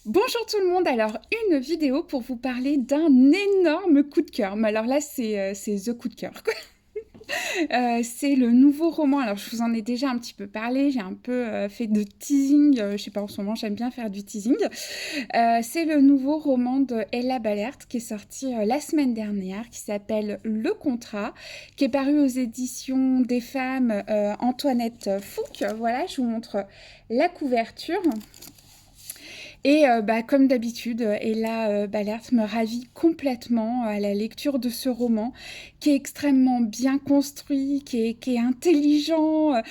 Bonjour tout le monde, alors une vidéo pour vous parler d'un énorme coup de cœur. Mais alors là, c'est The coup de cœur, quoi. C'est le nouveau roman, alors je vous en ai déjà un petit peu parlé, j'ai un peu fait de teasing, je sais pas, en ce moment j'aime bien faire du teasing. C'est le nouveau roman de Ella Balert qui est sorti la semaine dernière, qui s'appelle Le Contrat, qui est paru aux éditions des femmes Antoinette Fouque. Voilà, je vous montre la couverture. Et comme d'habitude, Ella Balert me ravit complètement à la lecture de ce roman, qui est extrêmement bien construit, qui est intelligent.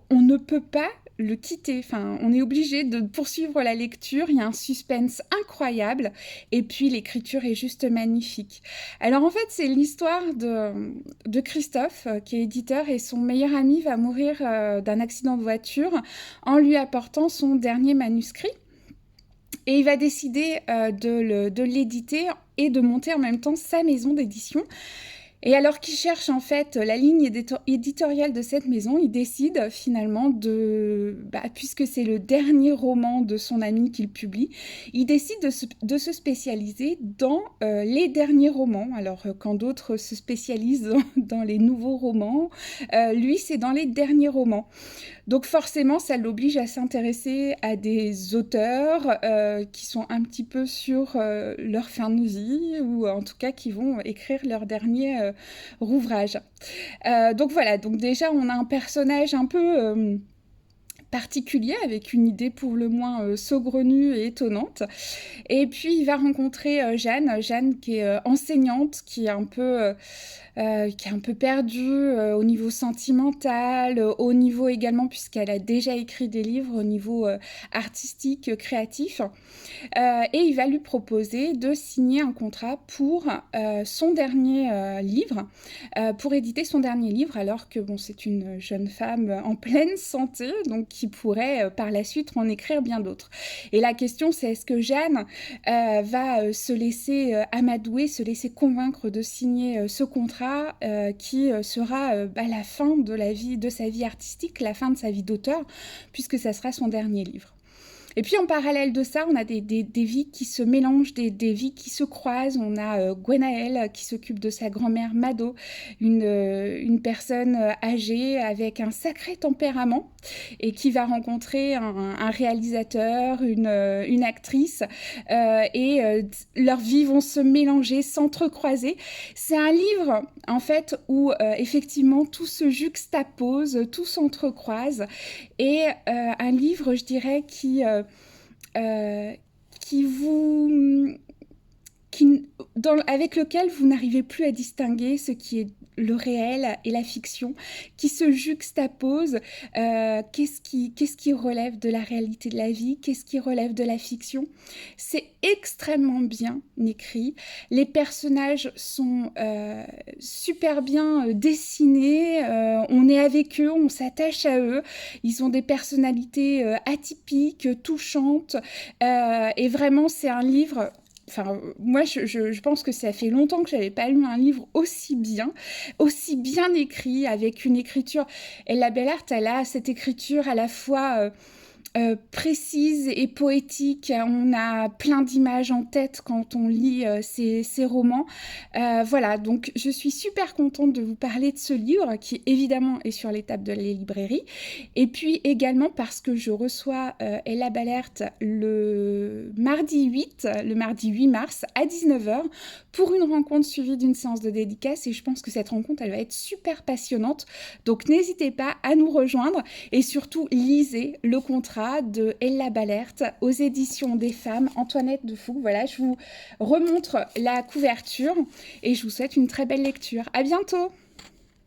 On ne peut pas le quitter. Enfin, on est obligé de poursuivre la lecture. Il y a un suspense incroyable. Et puis, l'écriture est juste magnifique. Alors, en fait, c'est l'histoire de Christophe, qui est éditeur, et son meilleur ami va mourir d'un accident de voiture en lui apportant son dernier manuscrit. Et il va décider de l'éditer et de monter en même temps sa maison d'édition. Et alors qu'il cherche en fait la ligne éditoriale de cette maison, il décide finalement puisque c'est le dernier roman de son ami qu'il publie, il décide de se spécialiser dans les derniers romans. Alors quand d'autres se spécialisent dans les nouveaux romans, lui c'est dans les derniers romans. Donc forcément, ça l'oblige à s'intéresser à des auteurs qui sont un petit peu sur leur fin de vie ou en tout cas qui vont écrire leur dernier ouvrage. Donc voilà, donc déjà on a un personnage un peu particulier avec une idée pour le moins saugrenue et étonnante. Et puis il va rencontrer Jeanne qui est enseignante, qui est un peu perdue au niveau sentimental, au niveau également, puisqu'elle a déjà écrit des livres, au niveau artistique, créatif. Et il va lui proposer de signer un contrat pour son dernier livre, pour éditer son dernier livre, alors que bon, c'est une jeune femme en pleine santé, donc qui pourrait par la suite en écrire bien d'autres. Et la question, c'est est-ce que Jeanne va se laisser amadouer, se laisser convaincre de signer ce contrat qui sera la fin de sa vie artistique, la fin de sa vie d'auteur, puisque ça sera son dernier livre. Et puis en parallèle de ça, on a des vies qui se mélangent, des vies qui se croisent. On a Gwenaëlle qui s'occupe de sa grand-mère Mado, une personne âgée avec un sacré tempérament et qui va rencontrer un réalisateur, une actrice et leurs vies vont se mélanger, s'entrecroiser. C'est un livre en fait où effectivement tout se juxtapose, tout s'entrecroise et un livre, je dirais, euh, qui vous, avec lequel vous n'arrivez plus à distinguer ce qui est le réel et la fiction, qui se juxtaposent. Qu'est-ce qui relève de la réalité de la vie, qu'est-ce qui relève de la fiction. C'est extrêmement bien écrit. Les personnages sont super bien dessinés. On est avec eux, on s'attache à eux. Ils ont des personnalités atypiques, touchantes. Et vraiment, c'est un livre. Enfin, moi, je pense que ça fait longtemps que j'avais pas lu un livre aussi bien écrit, avec une écriture. Ella Bellart, elle a cette écriture à la fois précise et poétique. On a plein d'images en tête quand on lit ces romans. Voilà, donc je suis super contente de vous parler de ce livre qui évidemment est sur les tables de les librairies. Et puis également parce que je reçois Ella Balert le mardi 8 mars à 19h pour une rencontre suivie d'une séance de dédicace. Et je pense que cette rencontre, elle va être super passionnante. Donc n'hésitez pas à nous rejoindre et surtout lisez Le Contrat de Ella Balert aux éditions des femmes Antoinette de Fouque. Voilà, je vous remontre la couverture et je vous souhaite une très belle lecture. À bientôt!